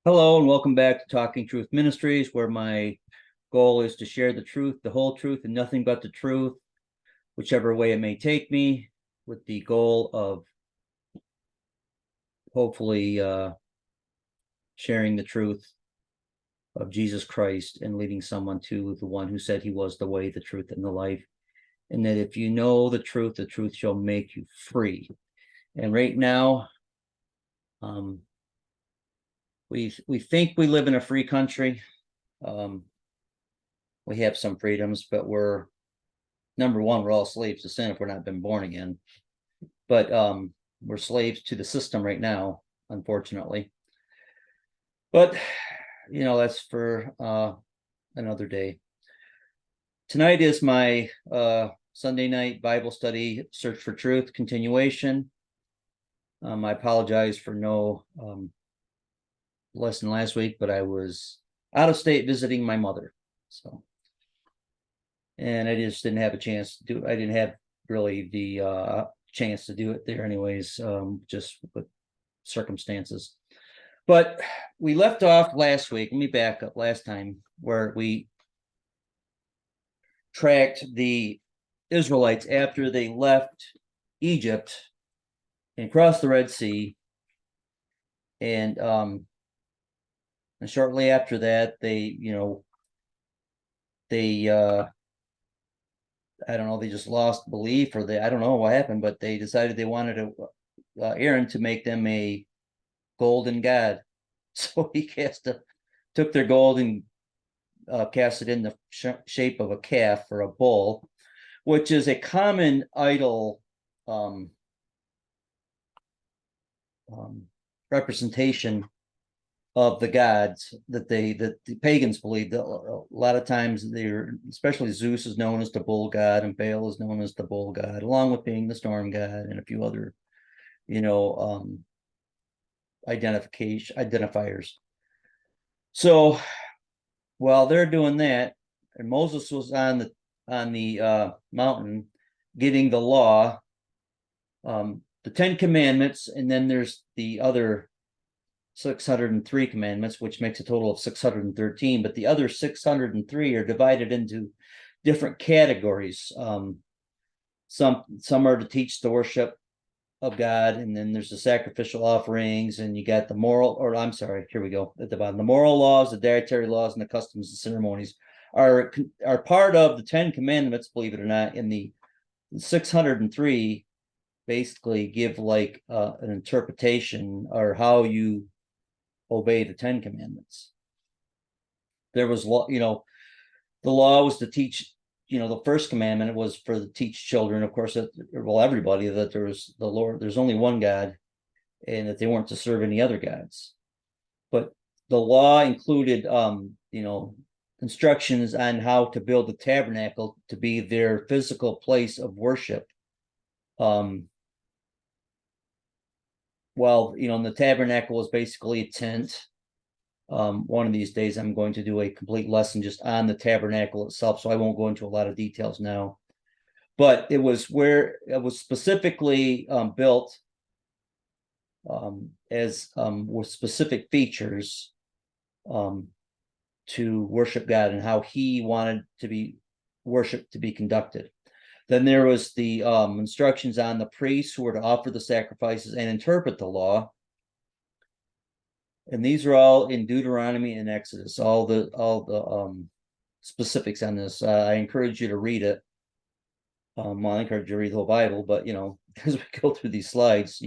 Hello and welcome back to Talking Truth Ministries, where my goal is to share the truth, the whole truth, and nothing but the truth, whichever way it may take me, with the goal of hopefully sharing the truth of Jesus Christ and leading someone to the one who said he was the way, the truth, and the life. And that if you know the truth shall make you free. And right now, we think we live in a free country. We have some freedoms, but number one, we're all slaves to sin if we're not been born again. But we're slaves to the system right now, unfortunately. But that's for another day. Tonight is my Sunday night Bible study, Search for Truth continuation. I apologize for no lesson last week, but I was out of state visiting my mother. And I just didn't have a chance to do it. I didn't have really the chance to do it there anyways, just with circumstances. But we left off last week. Let me back up last time where we tracked the Israelites after they left Egypt and crossed the Red Sea. And shortly after that, they I don't know, they just lost belief, or I don't know what happened, but they decided they wanted Aaron to make them a golden god. So he took their gold and cast it in the shape of a calf or a bull, which is a common idol representation of the gods that the pagans believed. A lot of times especially Zeus is known as the bull god, and Baal is known as the bull god, along with being the storm god and a few other identifiers. So while they're doing that, and Moses was on the mountain getting the law, the 10 commandments, and then there's the other 603 commandments, which makes a total of 613, but the other 603 are divided into different categories. Some are to teach the worship of God, and then there's the sacrificial offerings, and you got the here we go at the bottom. The moral laws, the dietary laws, and the customs and ceremonies are part of the 10 commandments, believe it or not. In the 603 basically give like an interpretation or how you obey the 10 commandments. There was law, the law was to teach, the first commandment was to teach children, of course, everybody, that there's only one God, and that they weren't to serve any other gods. But the law included instructions on how to build the tabernacle to be their physical place of worship. The tabernacle was basically a tent. One of these days I'm going to do a complete lesson just on the tabernacle itself, so I won't go into a lot of details now. But it was where it was specifically built with specific features to worship God and how he wanted to be worship to be conducted. Then there was the instructions on the priests who were to offer the sacrifices and interpret the law. And these are all in Deuteronomy and Exodus, all the specifics on this. I encourage you to read it. I encourage you to read the whole Bible, but as we go through these slides,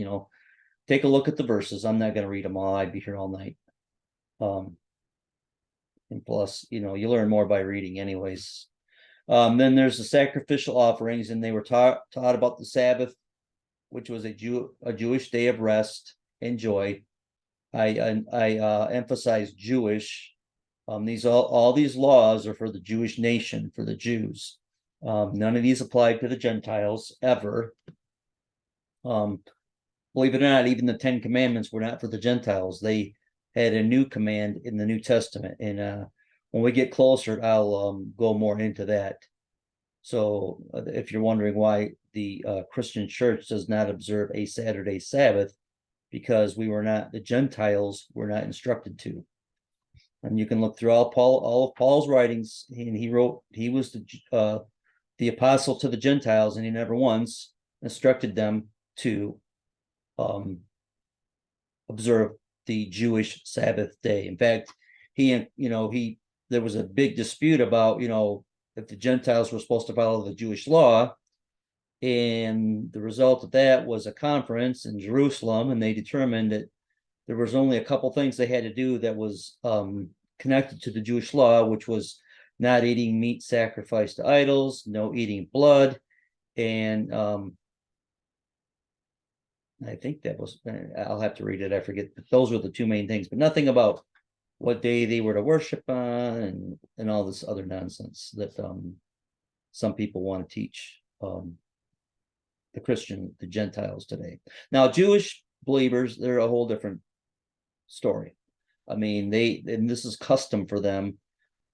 take a look at the verses. I'm not going to read them all. I'd be here all night. And plus, you learn more by reading anyways. Then there's the sacrificial offerings, and they were taught about the Sabbath, which was a Jewish day of rest and joy. I emphasize Jewish. All these laws are for the Jewish nation, for the Jews. None of these applied to the Gentiles ever. Believe it or not, even the 10 commandments were not for the Gentiles. They had a new command in the New Testament, and when we get closer, I'll go more into that. So if you're wondering why the Christian church does not observe a Saturday Sabbath, because the Gentiles were not instructed to. And you can look through all of Paul's writings, and he was the apostle to the Gentiles, and he never once instructed them to observe the Jewish Sabbath day. In fact, there was a big dispute about, if the Gentiles were supposed to follow the Jewish law. And the result of that was a conference in Jerusalem, and they determined that there was only a couple things they had to do that was connected to the Jewish law, which was not eating meat sacrificed to idols, no eating blood, and I think that was, I'll have to read it, I forget, but those were the two main things, but nothing about what day they were to worship on and all this other nonsense that some people want to teach the Gentiles today. Now, Jewish believers, they're a whole different story. I mean, and this is custom for them.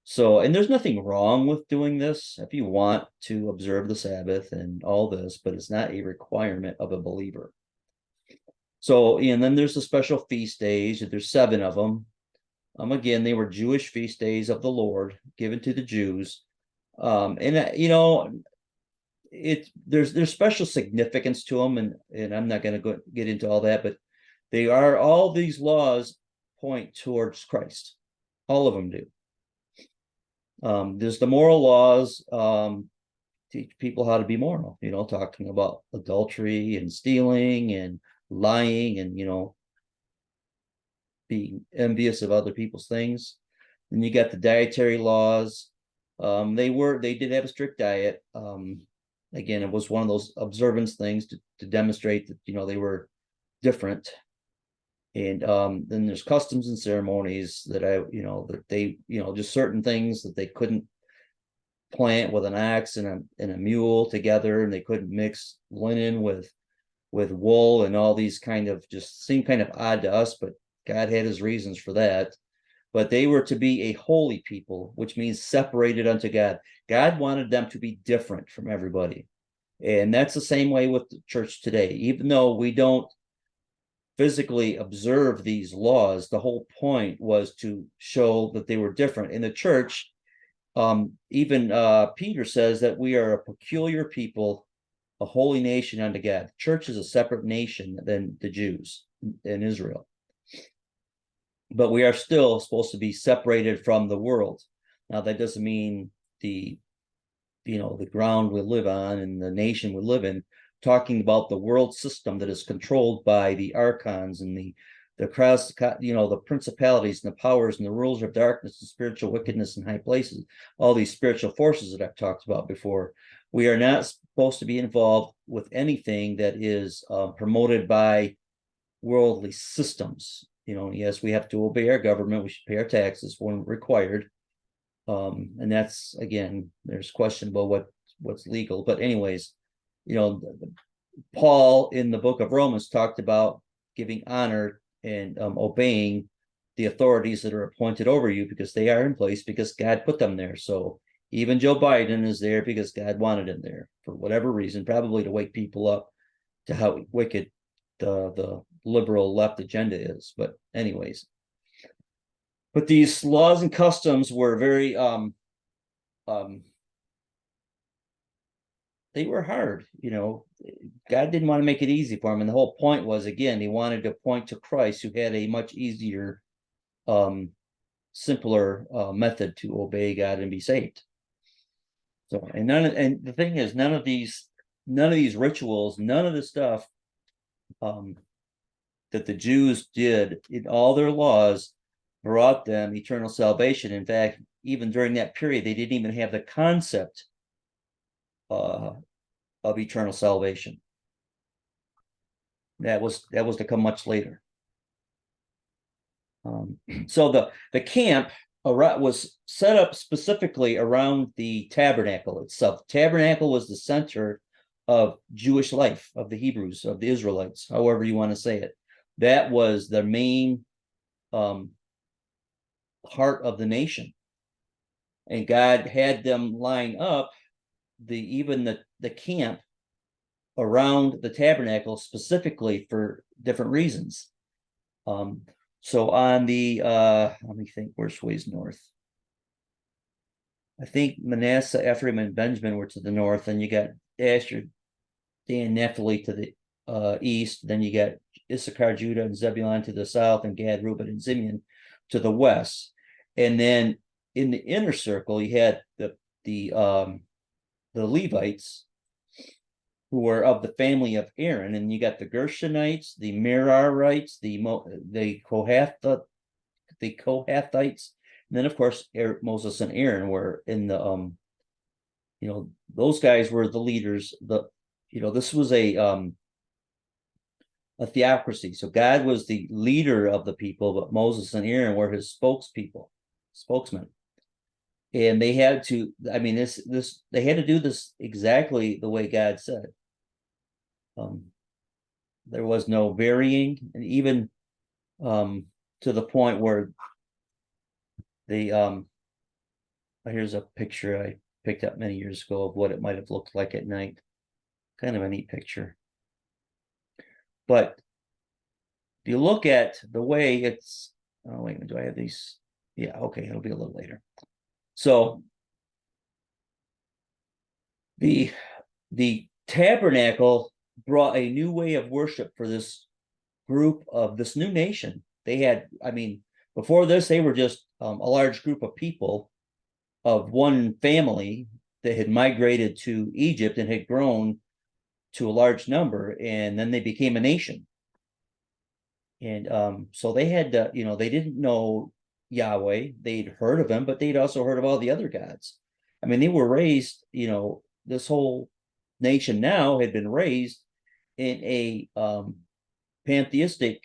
So, and there's nothing wrong with doing this if you want to observe the Sabbath and all this, but it's not a requirement of a believer. So, and then there's the special feast days. There's 7 of them. Again, they were Jewish feast days of the Lord given to the Jews. There's special significance to them, and I'm not going to get into all that, but all these laws point towards Christ. All of them do. There's the moral laws, teach people how to be moral, talking about adultery and stealing and lying and, being envious of other people's things. And you got the dietary laws. They did have a strict diet. Again, it was one of those observance things to demonstrate that, they were different. And then there's customs and ceremonies that just certain things that they couldn't plant with an axe and a mule together, and they couldn't mix linen with wool, and all these kind of just seem kind of odd to us, but God had his reasons for that. But they were to be a holy people, which means separated unto God. God wanted them to be different from everybody. And that's the same way with the church today. Even though we don't physically observe these laws, the whole point was to show that they were different. In the church, even Peter says that we are a peculiar people, a holy nation unto God. The church is a separate nation than the Jews in Israel. But we are still supposed to be separated from the world. Now, that doesn't mean the ground we live on and the nation we live in, talking about the world system that is controlled by the archons and the principalities and the powers and the rulers of darkness and spiritual wickedness in high places, all these spiritual forces that I've talked about before. We are not supposed to be involved with anything that is promoted by worldly systems. Yes, we have to obey our government. We should pay our taxes when required. And that's, again, there's question about what's legal. But anyways, Paul in the book of Romans talked about giving honor and obeying the authorities that are appointed over you, because they are in place because God put them there. So even Joe Biden is there because God wanted him there for whatever reason, probably to wake people up to how wicked the liberal left agenda is. But anyways, but these laws and customs were very they were hard. God didn't want to make it easy for him, and the whole point was, again, he wanted to point to Christ, who had a much easier simpler method to obey God and be saved. So, and the thing is, none of these rituals, none of the stuff that the Jews did in all their laws brought them eternal salvation. In fact, even during that period, they didn't even have the concept of eternal salvation. That was to come much later. So the camp was set up specifically around the tabernacle itself. Tabernacle was the center of Jewish life, of the Hebrews, of the Israelites, however you want to say it. That was the main heart of the nation. And God had them line up the camp around the tabernacle specifically for different reasons. So on the let me think, where's ways north? I think Manasseh, Ephraim, and Benjamin were to the north, and you got Asher, Dan, Naphtali to the east. Then you got Issachar, Judah, and Zebulun to the south, and Gad, Reuben, and Simeon to the west. And then in the inner circle, you had the Levites, who were of the family of Aaron, and you got the Gershonites, the Merarites, the Kohathites, and then of course Moses and Aaron were in the those guys were the leaders. This was a theocracy. So God was the leader of the people, but Moses and Aaron were his spokesmen. And they had to, I mean, they had to do this exactly the way God said. There was no varying, and even to the point where here's a picture I picked up many years ago of what it might have looked like at night. Kind of a neat picture. But if you look at the way it's, oh wait a minute, do I have these? Yeah, okay, it'll be a little later. So the tabernacle brought a new way of worship for this group of this new nation. They had, I mean, before this, they were just a large group of people of one family that had migrated to Egypt and had grown to a large number, and then they became a nation. And so they had to, they didn't know Yahweh. They'd heard of him, but they'd also heard of all the other gods. I mean, they were raised, this whole nation now had been raised in a pantheistic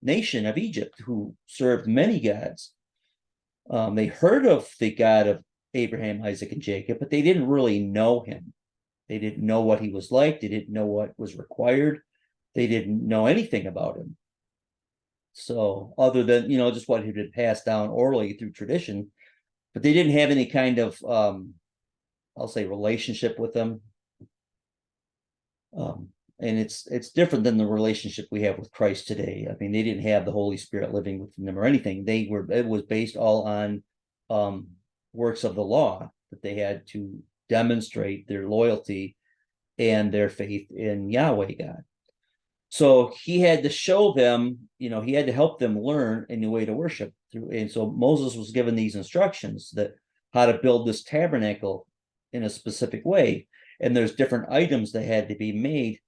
nation of Egypt who served many gods. They heard of the God of Abraham, Isaac, and Jacob, but they didn't really know him. They didn't know what he was like. They didn't know what was required. They didn't know anything about him. So other than, just what had been passed down orally through tradition, but they didn't have any kind of, I'll say, relationship with them. And it's different than the relationship we have with Christ today. I mean, they didn't have the Holy Spirit living within them or anything. It was based all on works of the law that they had to demonstrate their loyalty and their faith in Yahweh God. So he had to show them, he had to help them learn a new way to worship through. And so Moses was given these instructions that how to build this tabernacle in a specific way. And there's different items that had to be made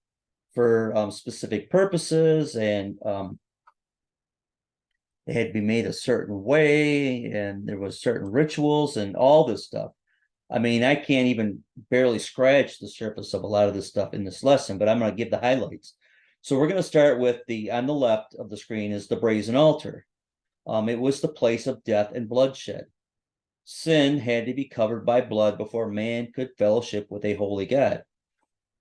for specific purposes, and they had to be made a certain way, and there was certain rituals and all this stuff. I mean, I can't even barely scratch the surface of a lot of this stuff in this lesson, but I'm going to give the highlights. So we're going to start with on the left of the screen is the brazen altar. It was the place of death and bloodshed. Sin had to be covered by blood before man could fellowship with a holy God.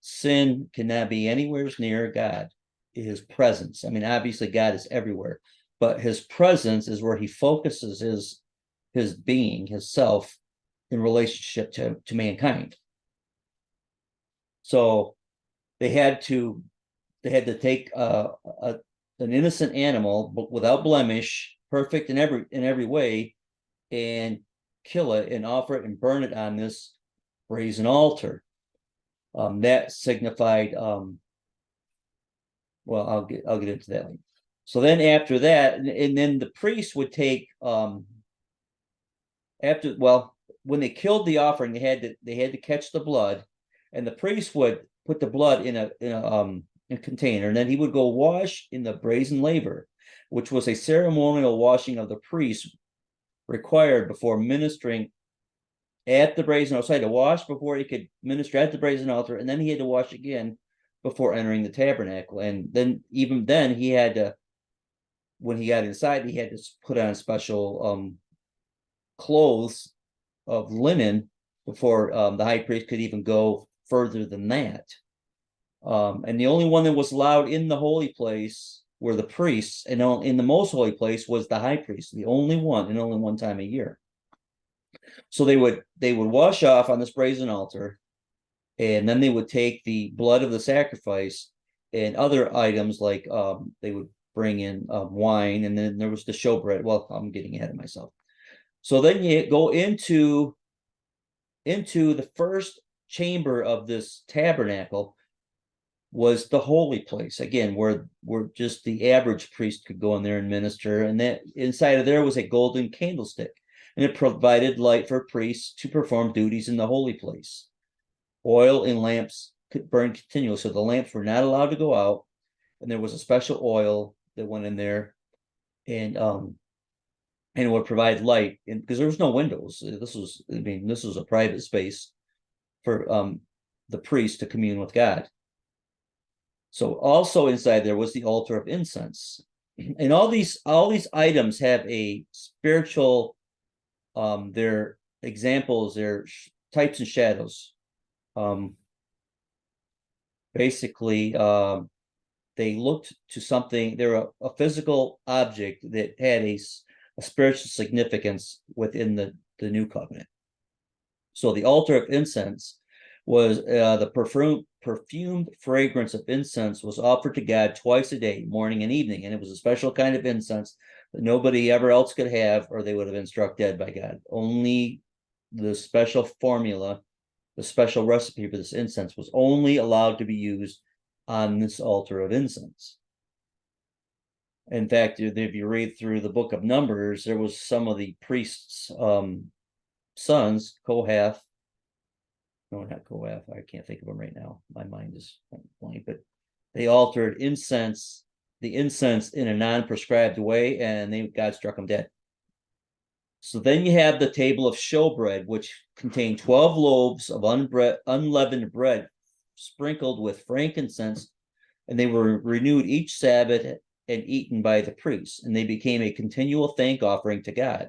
Sin cannot be anywhere near God, his presence. I mean, obviously God is everywhere, but his presence is where he focuses his being, his self, in relationship to mankind. So they had to take an innocent animal, but without blemish, perfect in every way, and kill it and offer it and burn it on this brazen altar. That signified, well, I'll get into that later. So then after that, and then the priest would take when they killed the offering, they had to catch the blood, and the priest would put the blood in a container, and then he would go wash in the brazen laver, which was a ceremonial washing of the priest required before ministering at the brazen altar. So he had to wash before he could minister at the brazen altar, and then he had to wash again before entering the tabernacle. And then even then he had to, when he got inside, he had to put on special clothes of linen before the high priest could even go further than that. And the only one that was allowed in the holy place were the priests, and in the most holy place was the high priest, the only one, and only one time a year. So they would wash off on this brazen altar, And then they would take the blood of the sacrifice and other items like they would bring in wine, and then there was the showbread. Well, I'm getting ahead of myself. So then you go into the first chamber of this tabernacle was the holy place again, where just the average priest could go in there and minister. And that inside of there was a golden candlestick, and it provided light for priests to perform duties in the holy place. Oil and lamps could burn continually, so the lamps were not allowed to go out, and there was a special oil that went in there, and it would provide light, and because there was no windows. This was a private space for the priest to commune with God. So also inside there was the altar of incense. And all these items have a spiritual they're examples, they're types and shadows. Basically they looked to something, they're a physical object that had a spiritual significance within the new covenant. So the altar of incense was the perfumed fragrance of incense was offered to God twice a day, morning and evening, and it was a special kind of incense that nobody ever else could have, or they would have been struck dead by God. Only the special formula, the special recipe for this incense was only allowed to be used on this altar of incense. In fact, if you read through the book of Numbers, there was some of the priests' sons, Kohath. No, not Kohath. I can't think of them right now. My mind is blank, but they altered the incense in a non-prescribed way, and God struck them dead. So then you have the table of showbread, which contained 12 loaves of unleavened bread sprinkled with frankincense, and they were renewed each Sabbath and eaten by the priests, and they became a continual thank offering to God.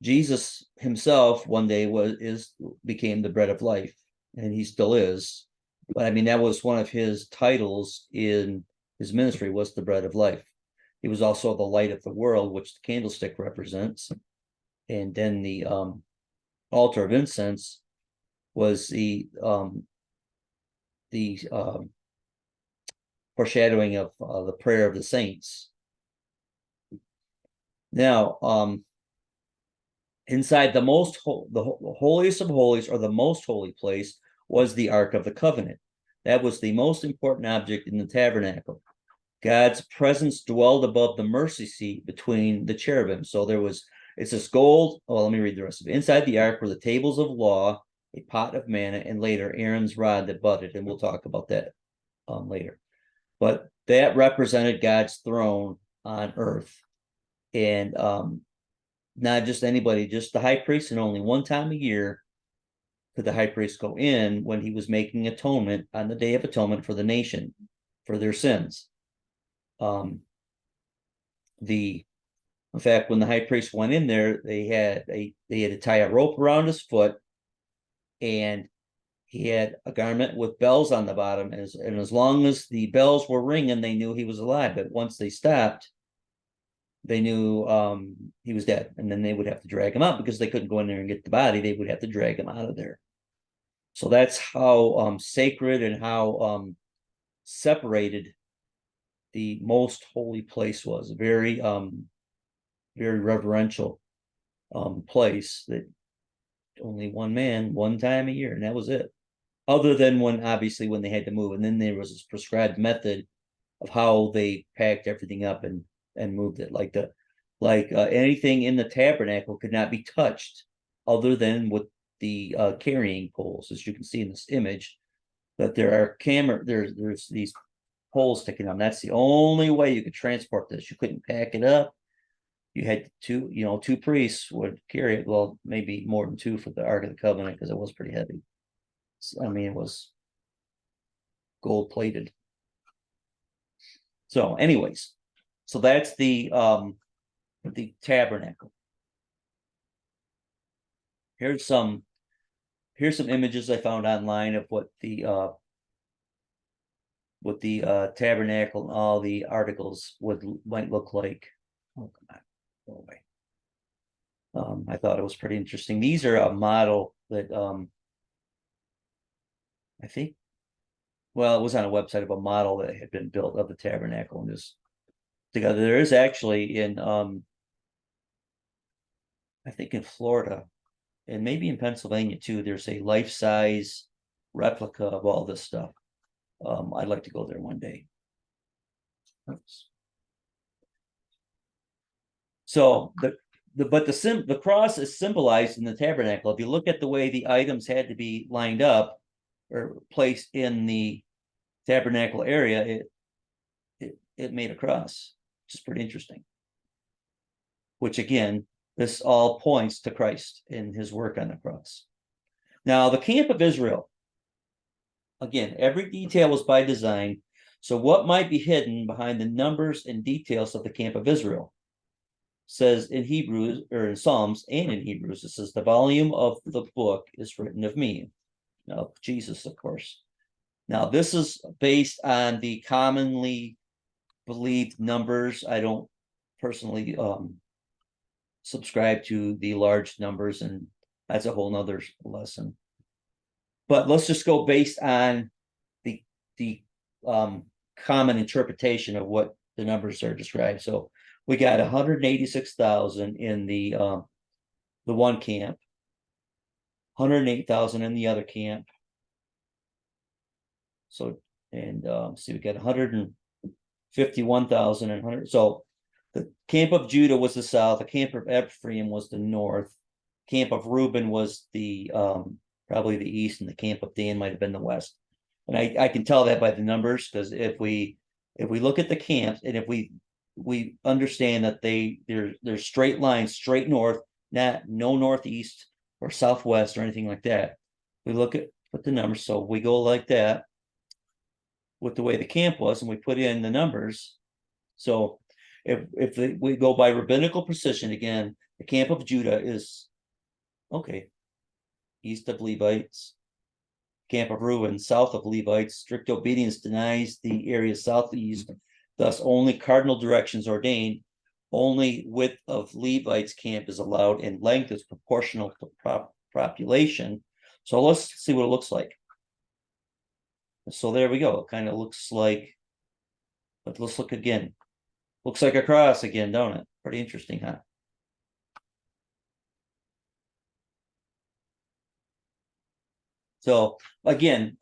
Jesus himself one day became the bread of life, and he still is. But I mean, that was one of his titles in his ministry, was the bread of life. He was also the light of the world, which the candlestick represents. And then the altar of incense was the foreshadowing of the prayer of the saints. Now, inside the holiest of holies, or the most holy place, was the Ark of the Covenant. That was the most important object in the tabernacle. God's presence dwelled above the mercy seat between the cherubim. So it's this gold. Oh, let me read the rest of it. Inside the ark were the tables of law, a pot of manna, and later Aaron's rod that budded. And we'll talk about that later. But that represented God's throne on earth. And not just anybody, just the high priest, and only one time a year could the high priest go in when he was making atonement on the Day of Atonement for the nation, for their sins. In fact, when the high priest went in there, they had to tie a rope around his foot, and he had a garment with bells on the bottom, and as long as the bells were ringing, they knew he was alive. But once they stopped, they knew he was dead, and then they would have to drag him out, because they couldn't go in there and get the body. They would have to drag him out of there. So that's how sacred and how separated the most holy place was. Very very reverential place that only one man, one time a year, and that was it. Other than when they had to move, and then there was this prescribed method of how they packed everything up and moved it. Anything in the tabernacle could not be touched other than with the carrying poles, as you can see in this image. But there's these poles sticking on. That's the only way you could transport this. You couldn't pack it up. You had two priests would carry it. Well, maybe more than two for the Ark of the Covenant, because it was pretty heavy. I mean, it was gold plated. So anyways, so that's the tabernacle. Here's some images I found online of what the tabernacle and all the articles might look like. Oh, come on. Go away. I thought it was pretty interesting. These are a model that I think, well, it was on a website of a model that had been built of the tabernacle and just together. There is actually in I think in Florida and maybe in Pennsylvania too, there's a life-size replica of all this stuff. I'd like to go there one day. Oops. So the cross is symbolized in the tabernacle. If you look at the way the items had to be lined up or placed in the tabernacle area, it made a cross, which is pretty interesting. Which again, this all points to Christ in his work on the cross. Now, the camp of Israel, again, every detail was by design. So what might be hidden behind the numbers and details of the camp of Israel? Says in Hebrews or in Psalms and in Hebrews, it says the volume of the book is written of me. Now, Jesus, of course. Now, this is based on the commonly believed numbers. I don't personally subscribe to the large numbers, and that's a whole nother lesson. But let's just go based on the common interpretation of what the numbers are described. So we got 186,000 in the one camp, 108,000 in the other camp. So and see, we got 151,000 and 100. So the camp of Judah was the south, the camp of Ephraim was the north, camp of Reuben was the probably the east, and the camp of Dan might have been the west. And I can tell that by the numbers, because if we look at the camps and if we understand that they're straight lines, straight north, no northeast or southwest or anything like that. We look at the numbers, so we go like that with the way the camp was, and we put in the numbers. So if we go by rabbinical precision, again, the camp of Judah is okay, east of Levites. Camp of Reuben, south of Levites. Strict obedience denies the area southeast. Thus, only cardinal directions ordained. Only width of Levites' camp is allowed, and length is proportional to population. So let's see what it looks like. So there we go. It kind of looks like, but let's look again. Looks like a cross again, don't it? Pretty interesting, huh? So again,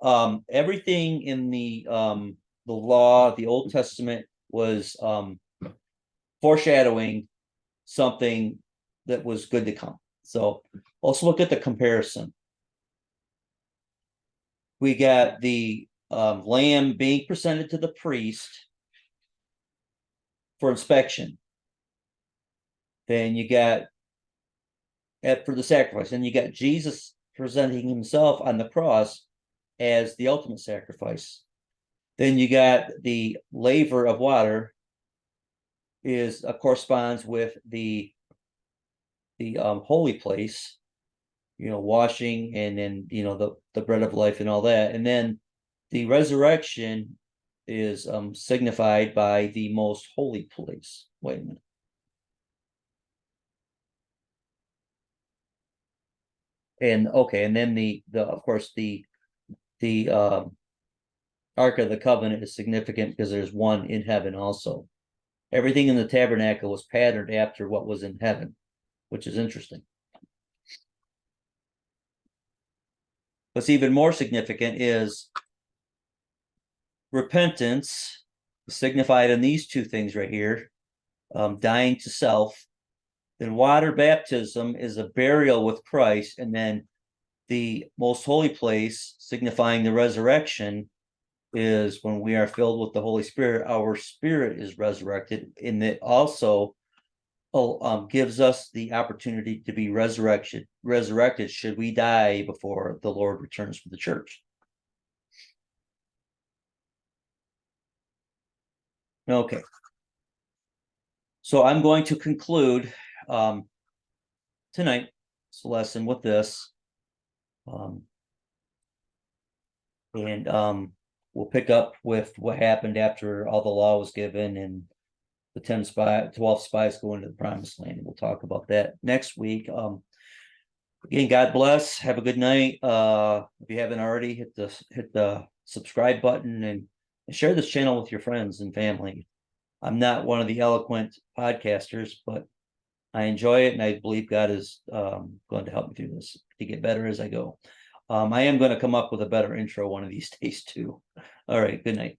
everything in the law, the Old Testament was foreshadowing something that was good to come. So let's look at the comparison. We got the lamb being presented to the priest for inspection. Then you got for the sacrifice. Then you got Jesus presenting himself on the cross as the ultimate sacrifice. Then you got the laver of water is corresponds with the holy place, washing, and then the bread of life and all that. And then the resurrection is signified by the most holy place. Wait a minute. And okay, and then the of course the Ark of the Covenant is significant because there's one in heaven also. Everything in the tabernacle was patterned after what was in heaven, which is interesting. What's even more significant is repentance, signified in these two things right here, dying to self. Then water baptism is a burial with Christ, and then the most holy place, signifying the resurrection, is when we are filled with the Holy Spirit, our spirit is resurrected, and it also gives us the opportunity to be resurrected should we die before the Lord returns for the church. Okay. So I'm going to conclude tonight's lesson with this. And we'll pick up with what happened after all the law was given and the 12 spies go into the promised land. We'll talk about that next week. Again, God bless. Have a good night. If you haven't already, hit the subscribe button and share this channel with your friends and family. I'm not one of the eloquent podcasters, but I enjoy it, and I believe God is going to help me through this to get better as I go. I am going to come up with a better intro one of these days too. All right, good night.